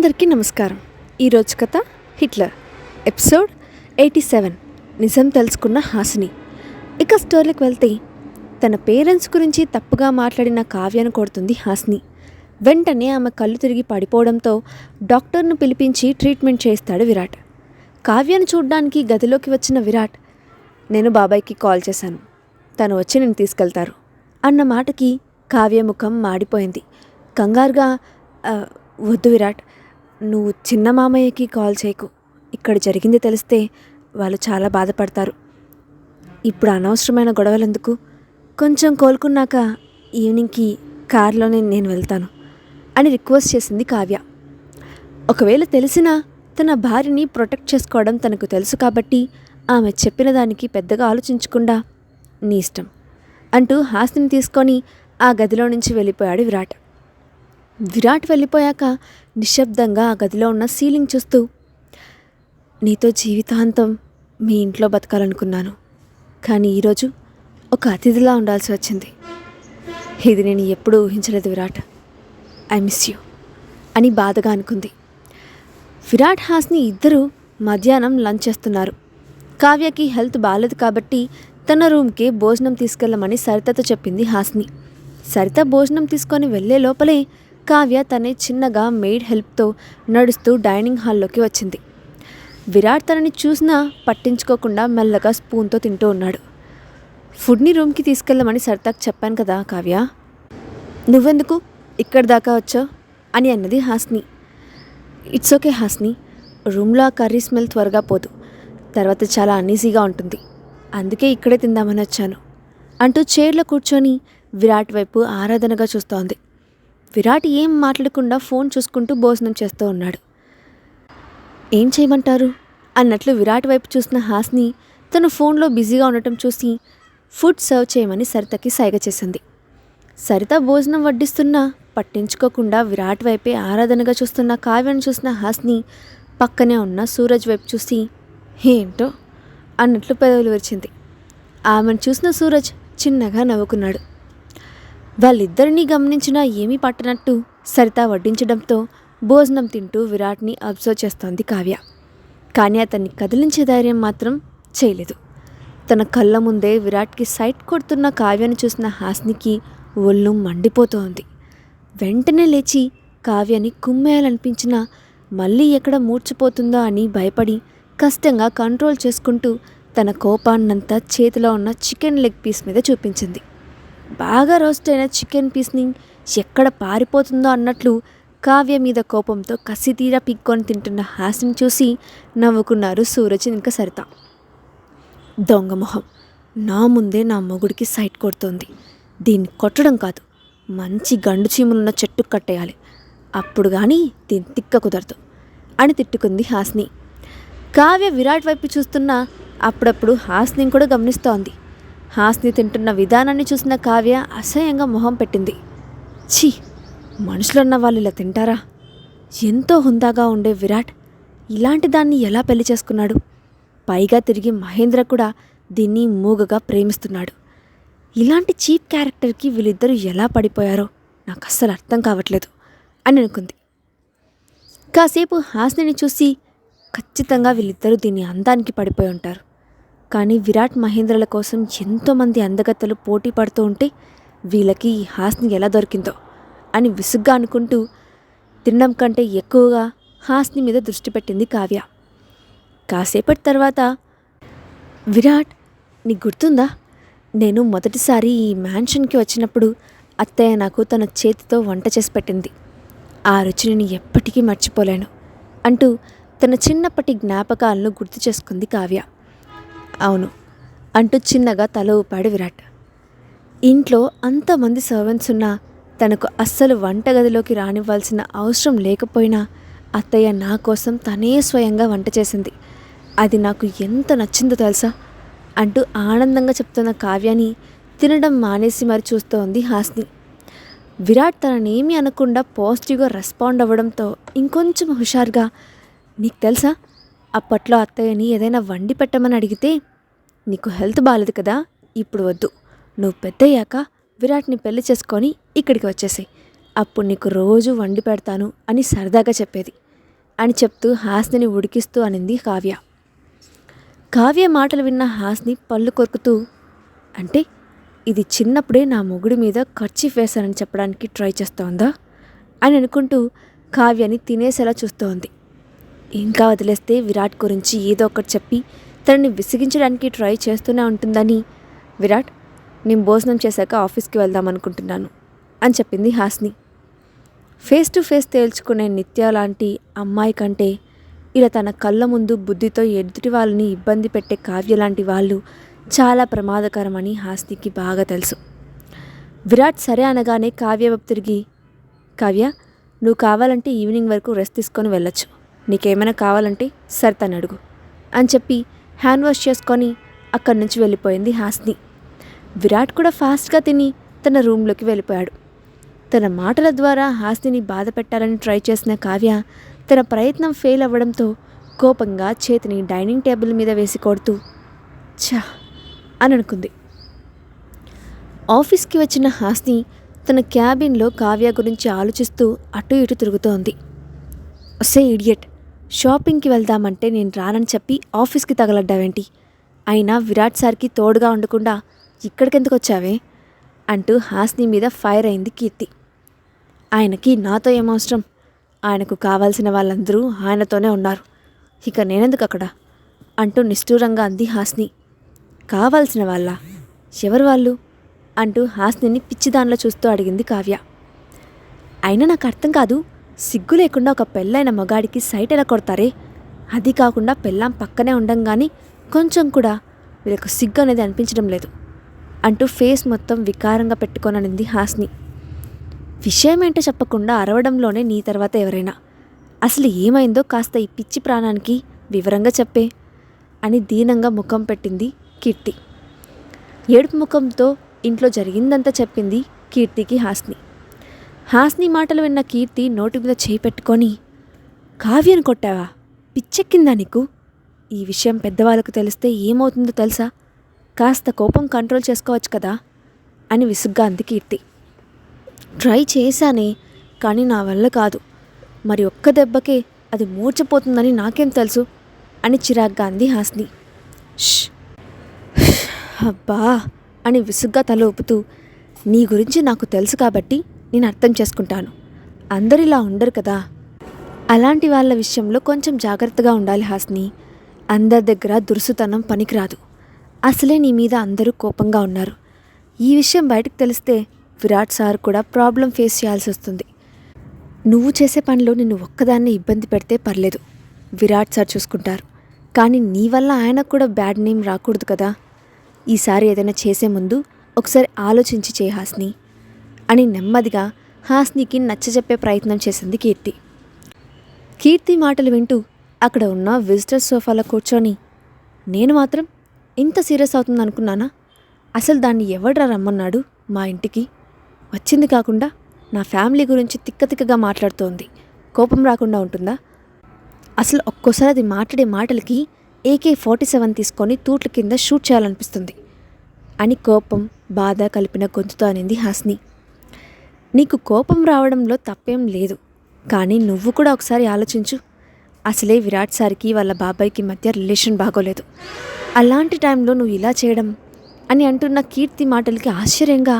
అందరికీ నమస్కారం. ఈరోజు కథ హిట్లర్ ఎపిసోడ్ 87 నిజం తెలుసుకున్న హాసిని. ఇక స్టోరీకి వెళ్తే తన పేరెంట్స్ గురించి తప్పుగా మాట్లాడిన కావ్యను కొడుతుంది హాసిని. వెంటనే ఆమె కళ్ళు తిరిగి పడిపోవడంతో డాక్టర్ను పిలిపించి ట్రీట్మెంట్ చేస్తాడు విరాట్. కావ్యను చూడ్డానికి గదిలోకి వచ్చిన విరాట్, నేను బాబాయ్కి కాల్ చేశాను, తను వచ్చి నేను తీసుకెళ్తారు అన్న మాటకి కావ్య ముఖం మాడిపోయింది. కంగారుగా వద్దు విరాట్, నువ్వు చిన్న మామయ్యకి కాల్ చేయకు, ఇక్కడ జరిగింది తెలిస్తే వాళ్ళు చాలా బాధపడతారు. ఇప్పుడు అనవసరమైన గొడవలెందుకు, కొంచెం కోలుకున్నాక ఈవినింగ్కి కారులోనే నేను వెళ్తాను అని రిక్వెస్ట్ చేసింది కావ్య. ఒకవేళ తెలిసినా తన భార్యని ప్రొటెక్ట్ చేసుకోవడం తనకు తెలుసు కాబట్టి ఆమె చెప్పిన దానికి పెద్దగా ఆలోచించకుండా నీ ఇష్టం అంటూ హాసిని తీసుకొని ఆ గదిలో నుంచి వెళ్ళిపోయాడు విరాట్. విరాట్ వెళ్ళిపోయాక నిశ్శబ్దంగా ఆ గదిలో ఉన్న సీలింగ్ చూస్తూ, నీతో జీవితాంతం మీ ఇంట్లో బతకాలనుకున్నాను, కానీ ఈరోజు ఒక అతిథిలా ఉండాల్సి వచ్చింది. ఇది నేను ఎప్పుడూ ఊహించలేదు విరాట్, ఐ మిస్ యూ అని బాధగా అనుకుంది. విరాట్ హాసిని ఇద్దరూ మధ్యాహ్నం లంచ్ చేస్తున్నారు. కావ్యకి హెల్త్ బాగాలేదు కాబట్టి తన రూమ్కి భోజనం తీసుకెళ్ళమని సరితతో చెప్పింది హాసిని. సరిత భోజనం తీసుకొని వెళ్ళే లోపలే కావ్య తనే చిన్నగా మెయిడ్ హెల్ప్తో నడుస్తూ డైనింగ్ హాల్లోకి వచ్చింది. విరాట్ తనని చూసినా పట్టించుకోకుండా మెల్లగా స్పూన్తో తింటూ ఉన్నాడు. ఫుడ్ని రూమ్కి తీసుకెళ్ళమని సరితకు చెప్పాను కదా కావ్య, నువ్వెందుకు ఇక్కడి దాకా వచ్చావు అని అన్నది హాసిని. ఇట్స్ ఓకే హాసిని, రూమ్లో ఆ కర్రీ స్మెల్ త్వరగా పోదు, తర్వాత చాలా అన్ఈజీగా ఉంటుంది, అందుకే ఇక్కడే తిందామని వచ్చాను అంటూ చైర్లో కూర్చొని విరాట్ వైపు ఆరాధనగా చూస్తోంది. విరాట్ ఏం మాట్లాడకుండా ఫోన్ చూసుకుంటూ భోజనం చేస్తూ ఉన్నాడు. ఏం చేయమంటారు అన్నట్లు విరాట్ వైపు చూసిన హాసిని తను ఫోన్లో బిజీగా ఉండటం చూసి ఫుడ్ సర్వ్ చేయమని సరితకి సైగ చేసింది. సరిత భోజనం వడ్డిస్తున్నా పట్టించుకోకుండా విరాట్ వైపే ఆరాధనగా చూస్తున్న కావ్యను చూసిన హాసిని పక్కనే ఉన్న సూరజ్ వైపు చూసి ఏంటో అన్నట్లు పెదవులు విరిచింది. ఆమెను చూసిన సూరజ్ చిన్నగా నవ్వుకున్నాడు. వాళ్ళిద్దరినీ గమనించినా ఏమీ పట్టనట్టు సరిత వడ్డించడంతో భోజనం తింటూ విరాట్ని అబ్జర్వ్ చేస్తోంది కావ్య. కానీ అతన్ని కదిలించే ధైర్యం మాత్రం చేయలేదు. తన కళ్ళ ముందే విరాట్కి సైట్ కొడుతున్న కావ్యను చూసిన హాసినికి ఒళ్ళు మండిపోతోంది. వెంటనే లేచి కావ్యని కుమ్మేయాలనిపించినా మళ్ళీ ఎక్కడ మూర్చిపోతుందో అని భయపడి కష్టంగా కంట్రోల్ చేసుకుంటూ తన కోపాన్నంతా చేతిలో ఉన్న చికెన్ లెగ్ పీస్ మీద చూపించింది. బాగా రోస్ట్ అయిన చికెన్ పీస్ని ఎక్కడ పారిపోతుందో అన్నట్లు కావ్య మీద కోపంతో కసితీరా పిక్కొని తింటున్న హాసిని చూసి నవ్వుకున్నారు సూరజ్ ఇంకా సరిత. దొంగ మొహం, నా ముందే నా మొగుడికి సైట్ కొడుతోంది, దీన్ని కొట్టడం కాదు, మంచి గండు చీములున్న చెట్టు కట్టేయాలి, అప్పుడు కానీ దీన్ని తిక్క కుదరదు అని తిట్టుకుంది హాసిని. కావ్య విరాట్ వైపు చూస్తున్నా అప్పుడప్పుడు హాసిని కూడా గమనిస్తోంది. హాసిని తింటున్న విధానాన్ని చూసిన కావ్య అసహ్యంగా మొహం పెట్టింది. ఛీ, మనుషులన్న వాళ్ళు ఇలా తింటారా? ఎంతో హుందాగా ఉండే విరాట్ ఇలాంటి దాన్ని ఎలా పెళ్లి చేసుకున్నాడు? పైగా తిరిగి మహేంద్ర కూడా దీన్ని మూగగా ప్రేమిస్తున్నాడు. ఇలాంటి చీప్ క్యారెక్టర్కి వీళ్ళిద్దరూ ఎలా పడిపోయారో నాకు అస్సలు అర్థం కావట్లేదు అని అనుకుంది. కాసేపు హాసిని చూసి ఖచ్చితంగా వీళ్ళిద్దరూ దీని అందానికి పడిపోయి ఉంటారు, కానీ విరాట్ మహేంద్రల కోసం ఎంతోమంది అందగత్తెలు పోటీ పడుతూ ఉంటే వీళ్ళకి ఈ హాసిని ఎలా దొరికిందో అని విసుగ్గా అనుకుంటూ తినడం కంటే ఎక్కువగా హాసిని మీద దృష్టి పెట్టింది కావ్య. కాసేపటి తర్వాత, విరాట్ నీకు గుర్తుందా, నేను మొదటిసారి ఈ మ్యాన్షన్కి వచ్చినప్పుడు అత్తయ్య నాకు తన చేతితో వంట చేసి పెట్టింది, ఆ రుచిని నేను ఎప్పటికీ మర్చిపోలేను అంటూ తన చిన్నప్పటి జ్ఞాపకాలను గుర్తు చేసుకుంది కావ్య. అవును అంటూ చిన్నగా తల ఊపాడు విరాట్. ఇంట్లో అంతమంది సర్వెంట్స్ ఉన్నా తనకు అస్సలు వంటగదిలోకి రానివ్వాల్సిన అవసరం లేకపోయినా అత్తయ్య నా కోసం తనే స్వయంగా వంట చేసింది, అది నాకు ఎంత నచ్చిందో తెలుసా అంటూ ఆనందంగా చెప్తున్న కావ్యాని తినడం మానేసి మరి చూస్తోంది హాసిని. విరాట్ తననేమీ అనకుండా పాజిటివ్గా రెస్పాండ్ అవ్వడంతో ఇంకొంచెం హుషారుగా, నీకు తెలుసా, అప్పట్లో అత్తయ్యని ఏదైనా వండి పెట్టమని అడిగితే, నీకు హెల్త్ బాగాలేదు కదా, ఇప్పుడు వద్దు, నువ్వు పెద్దయ్యాక విరాట్ని పెళ్లి చేసుకొని ఇక్కడికి వచ్చేసాయి, అప్పుడు నీకు రోజు వండి పెడతాను అని సరదాగా చెప్పేది. అని చెప్తూ హాస్నిని ఉడికిస్తూ అనింది కావ్య. కావ్య మాటలు విన్న హాస్ని పళ్ళు కొరుకుతూ, అంటే ఇది చిన్నప్పుడే నా మొగుడి మీద కర్చీఫ్ వేశానని చెప్పడానికి ట్రై చేస్తోందా అని అనుకుంటూ కావ్యని తినేసేలా చూస్తోంది. ఇంకా వదిలేస్తే విరాట్ గురించి ఏదో ఒకటి చెప్పి తనని విసిగించడానికి ట్రై చేస్తూనే ఉంటుందని, విరాట్ నేను భోజనం చేశాక ఆఫీస్కి వెళ్దాం అనుకుంటున్నాను అని చెప్పింది హాస్ని. ఫేస్ టు ఫేస్ తేల్చుకునే నిత్య లాంటి అమ్మాయి కంటే ఇలా తన కళ్ళ ముందు బుద్ధితో ఎదుటి వాళ్ళని ఇబ్బంది పెట్టే కావ్య లాంటి వాళ్ళు చాలా ప్రమాదకరమని హాస్నికి బాగా తెలుసు. విరాట్ సరే అనగానే కావ్య వైపు తిరిగి, కావ్య నువ్వు కావాలంటే ఈవినింగ్ వరకు రెస్ట్ తీసుకొని వెళ్ళొచ్చు, నీకేమైనా కావాలంటే సరే తను అడుగు అని చెప్పి హ్యాండ్ వాష్ చేసుకొని అక్కడి నుంచి వెళ్ళిపోయింది హాస్ని. విరాట్ కూడా ఫాస్ట్గా తిని తన రూమ్లోకి వెళ్ళిపోయాడు. తన మాటల ద్వారా హాస్నిని బాధ పెట్టాలని ట్రై చేసిన కావ్య తన ప్రయత్నం ఫెయిల్ అవ్వడంతో కోపంగా చేతిని డైనింగ్ టేబుల్ మీద వేసి కొడుతూ ఛా అని అనుకుంది. ఆఫీస్కి వచ్చిన హాస్ని తన క్యాబిన్లో కావ్య గురించి ఆలోచిస్తూ అటు ఇటు తిరుగుతోంది. ఒసే ఇడియట్, షాపింగ్కి వెళ్దామంటే నేను రానని చెప్పి ఆఫీస్కి తగలడ్డావేంటి? అయినా విరాట్ సార్కి తోడుగా ఉండకుండా ఇక్కడికెందుకు వచ్చావే అంటూ హాస్ని మీద ఫైర్ అయింది కీర్తి. ఆయనకి నాతో ఏమవసరం, ఆయనకు కావాల్సిన వాళ్ళందరూ ఆయనతోనే ఉన్నారు, ఇక నేనెందుకు అక్కడ అంటూ నిష్ఠూరంగా అంది హాస్ని. కావాల్సిన వాళ్ళ? ఎవరు వాళ్ళు అంటూ హాస్నిని పిచ్చిదానిలో చూస్తూ అడిగింది కావ్య. అయినా నాకు అర్థం కాదు, సిగ్గు లేకుండా ఒక పెళ్ళైన మగాడికి సైట్ ఎలా కొడతారే? అది కాకుండా పెళ్ళాం పక్కనే ఉండంగాని కొంచెం కూడా వీళ్ళకు సిగ్గు అనేది అనిపించడం లేదు అంటూ ఫేస్ మొత్తం వికారంగా పెట్టుకోననింది హాస్ని. విషయం ఏంటో చెప్పకుండా అరవడంలోనే నీ తర్వాత ఎవరైనా, అసలు ఏమైందో కాస్త ఈ పిచ్చి ప్రాణానికి వివరంగా చెప్పే అని దీనంగా ముఖం పెట్టింది కీర్తి. ఏడుపు ముఖంతో ఇంట్లో జరిగిందంతా చెప్పింది కీర్తికి హాస్ని. హాస్ని మాటలు విన్న కీర్తి నోటి మీద చేయి పెట్టుకొని, కావ్యను కొట్టావా? పిచ్చెక్కిందా నీకు? ఈ విషయం పెద్దవాళ్ళకు తెలిస్తే ఏమవుతుందో తెలుసా? కాస్త కోపం కంట్రోల్ చేసుకోవచ్చు కదా అని విసుగ్గా అంది కీర్తి. ట్రై చేశానే, కానీ నా వల్ల కాదు, మరి ఒక్క దెబ్బకే అది మూర్చపోతుందని నాకేం తెలుసు అని చిరాగ్గా అంది హాస్ని. అబ్బా అని విసుగ్గా తల ఊపుతూ, నీ గురించి నాకు తెలుసు కాబట్టి నేను అర్థం చేసుకుంటాను, అందరిలా ఉండరు కదా, అలాంటి వాళ్ళ విషయంలో కొంచెం జాగ్రత్తగా ఉండాలి హాస్ని, అందరి దగ్గర దురుసుతనం పనికిరాదు, అసలే నీ మీద అందరూ కోపంగా ఉన్నారు, ఈ విషయం బయటకు తెలిస్తే విరాట్ సార్ కూడా ప్రాబ్లం ఫేస్ చేయాల్సి వస్తుంది, నువ్వు చేసే పనిలో నిన్ను ఒక్కదాన్ని ఇబ్బంది పెడితే పర్లేదు, విరాట్ సార్ చూసుకుంటారు, కానీ నీ వల్ల ఆయనకు కూడా బ్యాడ్ నేమ్ రాకూడదు కదా, ఈసారి ఏదైనా చేసే ముందు ఒకసారి ఆలోచించి చేయి హాస్ని అని నెమ్మదిగా హాస్నికి నచ్చజెప్పే ప్రయత్నం చేసింది కీర్తి. కీర్తి మాటలు వింటూ అక్కడ ఉన్న విజిటర్ సోఫాలో కూర్చొని, నేను మాత్రం ఇంత సీరియస్ అవుతుంది అనుకున్నానా? అసలు దాన్ని ఎవడ్రా రమ్మన్నాడు మా ఇంటికి? వచ్చింది కాకుండా నా ఫ్యామిలీ గురించి తిక్కతిక్కగా మాట్లాడుతోంది, కోపం రాకుండా ఉంటుందా? అసలు ఒక్కోసారి అది మాట్లాడే మాటలకి AK-47 తీసుకొని తూట్ల కింద షూట్ చేయాలనిపిస్తుంది అని కోపం బాధ కలిపిన గొంతుతో అనింది హాస్ని. నీకు కోపం రావడంలో తప్పేం లేదు, కానీ నువ్వు కూడా ఒకసారి ఆలోచించు, అసలే విరాట్ సార్కి వాళ్ళ బాబాయ్కి మధ్య రిలేషన్ బాగోలేదు, అలాంటి టైంలో నువ్వు ఇలా చేయడం అని అంటున్న కీర్తి మాటలకి ఆశ్చర్యంగా,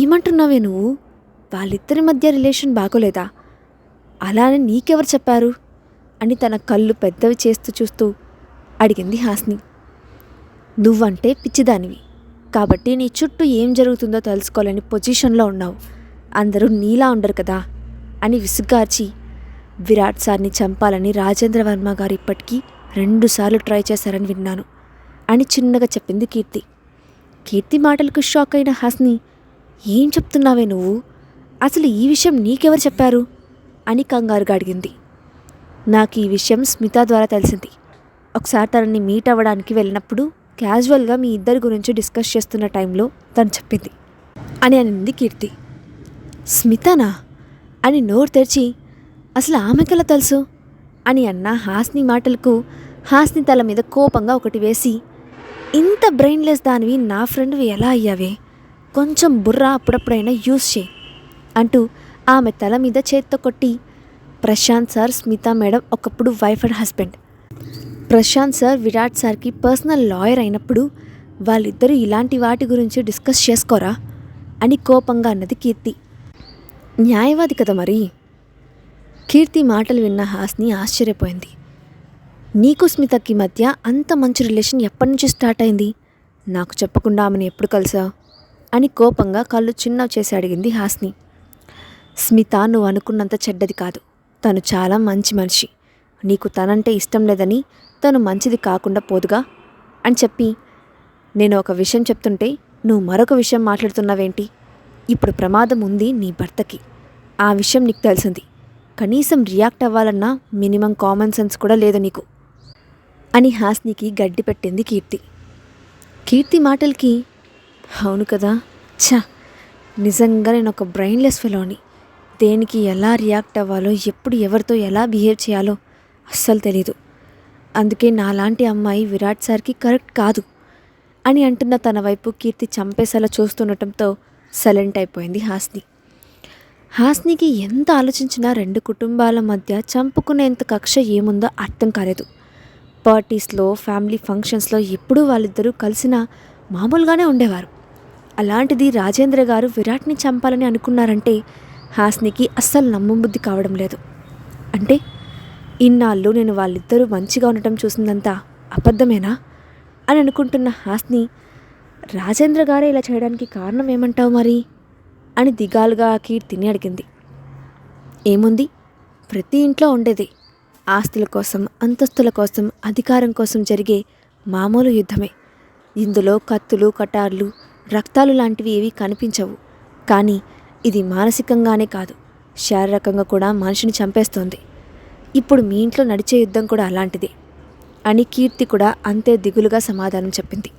ఏమంటున్నావే నువ్వు? వాళ్ళిద్దరి మధ్య రిలేషన్ బాగోలేదా? అలానే నీకెవరు చెప్పారు అని తన కళ్ళు పెద్దవి చేస్తూ చూస్తూ అడిగింది హాస్ని. నువ్వంటే పిచ్చిదానివి కాబట్టి నీ చుట్టూ ఏం జరుగుతుందో తెలుసుకోలేని పొజిషన్లో ఉన్నావు, అందరూ నీలా ఉండరు కదా అని విసుగ్గార్చి, విరాట్ సార్ని చంపాలని రాజేంద్ర వర్మ గారు ఇప్పటికీ 2 సార్లు ట్రై చేశారని విన్నాను అని చిన్నగా చెప్పింది కీర్తి. కీర్తి మాటలకు షాక్ అయిన హాస్ని, ఏం చెప్తున్నావే నువ్వు? అసలు ఈ విషయం నీకెవరు చెప్పారు అని కంగారుగా అడిగింది. నాకు ఈ విషయం స్మిత ద్వారా తెలిసింది, ఒకసారి తనని మీట్ అవ్వడానికి వెళ్ళినప్పుడు క్యాజువల్గా మీ ఇద్దరి గురించి డిస్కస్ చేస్తున్న టైంలో తను చెప్పింది అని అనింది కీర్తి. స్మితనా అని నోరు తెరిచి, అసలు ఆమెకెలా తెలుసు అని అన్న హాస్ని మాటలకు హాస్ని తల మీద కోపంగా ఒకటి వేసి, ఇంత బ్రెయిన్లెస్ దానివి నా ఫ్రెండ్వి ఎలా అయ్యావే, కొంచెం బుర్ర అప్పుడప్పుడైనా యూజ్ చేయి అంటూ ఆమె తల మీద చేత్తో కొట్టి, ప్రశాంత్ సార్ స్మిత మేడం ఒకప్పుడు wife and husband. Prashanth sir Virat సార్కి పర్సనల్ లాయర్ అయినప్పుడు వాళ్ళిద్దరూ ఇలాంటి వాటి గురించి డిస్కస్ చేసుకోరా అని కోపంగా అన్నది కీర్తి. న్యాయవాది కదా మరి. కీర్తి మాటలు విన్న హాస్ని ఆశ్చర్యపోయింది. నీకు స్మితకి మధ్య అంత మంచి రిలేషన్ ఎప్పటి నుంచి స్టార్ట్ అయింది? నాకు చెప్పకుండా ఆమెను ఎప్పుడు కలిసావు అని కోపంగా కళ్ళు చిన్నవి చేసి అడిగింది హాస్ని. స్మిత నువ్వు అనుకున్నంత చెడ్డది కాదు. తను చాలా మంచి మనిషి. నీకు తనంటే ఇష్టం లేదని తను మంచిది కాకుండా పోదుగా అని చెప్పి, నేను ఒక విషయం చెప్తుంటే నువ్వు మరొక విషయం మాట్లాడుతున్నావేంటి? ఇప్పుడు ప్రమాదం ఉంది నీ భర్తకి. ఆ విషయం నీకు తెలిసింది. కనీసం రియాక్ట్ అవ్వాలన్నా మినిమం కామన్ సెన్స్ కూడా లేదు నీకు అని హాస్నికి గడ్డి పెట్టింది కీర్తి. కీర్తి మాటలకి అవును కదా, నిజంగా నేను ఒక బ్రెయిన్లెస్ ఫెలోని. దేనికి ఎలా రియాక్ట్ అవ్వాలో, ఎప్పుడు ఎవరితో ఎలా బిహేవ్ చేయాలో అస్సలు తెలీదు. అందుకే నాలాంటి అమ్మాయి విరాట్ సార్కి కరెక్ట్ కాదు అని అంటున్న తన వైపు కీర్తి చంపేసేలా చూస్తుండటంతో సైలెంట్ అయిపోయింది హాస్ని. హాస్నికి ఎంత ఆలోచించినా రెండు కుటుంబాల మధ్య చంపుకునేంత కక్ష ఏముందో అర్థం కాలేదు. పార్టీస్లో, ఫ్యామిలీ ఫంక్షన్స్లో ఎప్పుడూ వాళ్ళిద్దరూ కలిసినా మామూలుగానే ఉండేవారు. అలాంటిది రాజేంద్ర గారు విరాట్ని చంపాలని అనుకున్నారంటే హాస్నికి అస్సలు నమ్మబుద్ధి కావడం లేదు. అంటే ఇన్నాళ్ళు నేను వాళ్ళిద్దరూ మంచిగా ఉండటం చూసిందంతా అబద్ధమేనా అని అనుకుంటున్న హాస్ని, రాజేంద్ర గారే ఇలా చేయడానికి కారణం ఏమంటావు మరి అని దిగాలుగా కీర్తిని అడిగింది. ఏముంది, ప్రతి ఇంట్లో ఉండేదే. ఆస్తుల కోసం, అంతస్తుల కోసం, అధికారం కోసం జరిగే మామూలు యుద్ధమే. ఇందులో కత్తులు, కటార్లు, రక్తాలు లాంటివి ఏవి కనిపించవు. కానీ ఇది మానసికంగానే కాదు, శారీరకంగా కూడా మనిషిని చంపేస్తోంది. ఇప్పుడు మీ ఇంట్లో నడిచే యుద్ధం కూడా అలాంటిదే అని కీర్తి కూడా అంతే దిగులుగా సమాధానం చెప్పింది.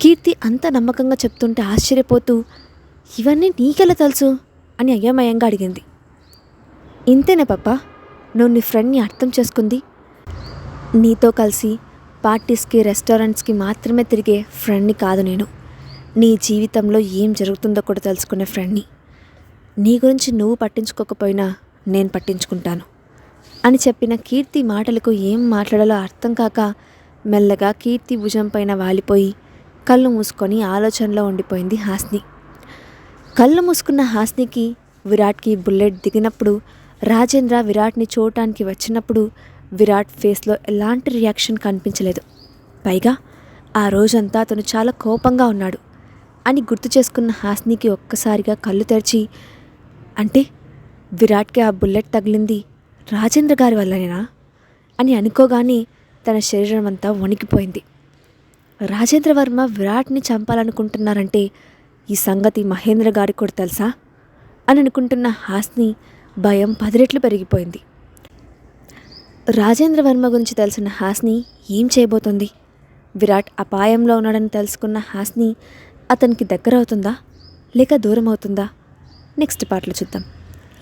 కీర్తి అంత నమ్మకంగా చెప్తుంటే ఆశ్చర్యపోతూ, ఇవన్నీ నీకెలా తెలుసు అని అయోమయంగా అడిగింది. ఇంతేనే పాప, నువ్వు నీ ఫ్రెండ్ని అర్థం చేసుకుంది. నీతో కలిసి పార్టీస్కి, రెస్టారెంట్స్కి మాత్రమే తిరిగే ఫ్రెండ్ని కాదు నేను. నీ జీవితంలో ఏం జరుగుతుందో కూడా తెలుసుకునే ఫ్రెండ్ని. నీ గురించి నువ్వు పట్టించుకోకపోయినా నేను పట్టించుకుంటాను అని చెప్పిన కీర్తి మాటలకు ఏం మాట్లాడాలో అర్థం కాక మెల్లగా కీర్తి భుజం పైన వాలిపోయి కళ్ళు మూసుకొని ఆలోచనలో ఉండిపోయింది హాస్ని. కళ్ళు మూసుకున్న హాస్నికి విరాట్కి బుల్లెట్ దిగినప్పుడు, రాజేంద్ర విరాట్ని చూడటానికి వచ్చినప్పుడు విరాట్ ఫేస్లో ఎలాంటి రియాక్షన్ కనిపించలేదు. పైగా ఆ రోజంతా అతను చాలా కోపంగా ఉన్నాడు అని గుర్తు చేసుకున్న హాస్నికి ఒక్కసారిగా కళ్ళు తెరిచి, అంటే విరాట్కి ఆ బుల్లెట్ తగిలింది రాజేంద్ర గారి వల్లనేనా అని అనుకోగానే తన శరీరం అంతా వణికిపోయింది. రాజేంద్ర వర్మ విరాట్ని చంపాలనుకుంటున్నారంటే ఈ సంగతి మహేంద్ర గారికి కూడా తెలుసా అని అనుకుంటున్న హాస్ని భయం 10 రెట్లు పెరిగిపోయింది. రాజేంద్ర వర్మ గురించి తెలిసిన హాస్ని ఏం చేయబోతుంది? విరాట్ అపాయంలో ఉన్నాడని తెలుసుకున్న హాస్ని అతనికి దగ్గర అవుతుందా లేక దూరం అవుతుందా? నెక్స్ట్ పార్ట్లో చూద్దాం.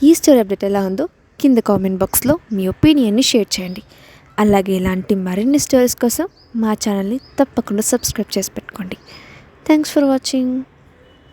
ఈ స్టోరీ అప్డేట్ ఎలా ఉందో కింద కామెంట్ బాక్స్లో మీ ఒపీనియన్ని షేర్ చేయండి. అలాగే ఇలాంటి మరిన్ని స్టోరీస్ కోసం మా ఛానల్ని తప్పకుండా సబ్స్క్రైబ్ చేసి పెట్టుకోండి. Thanks for watching.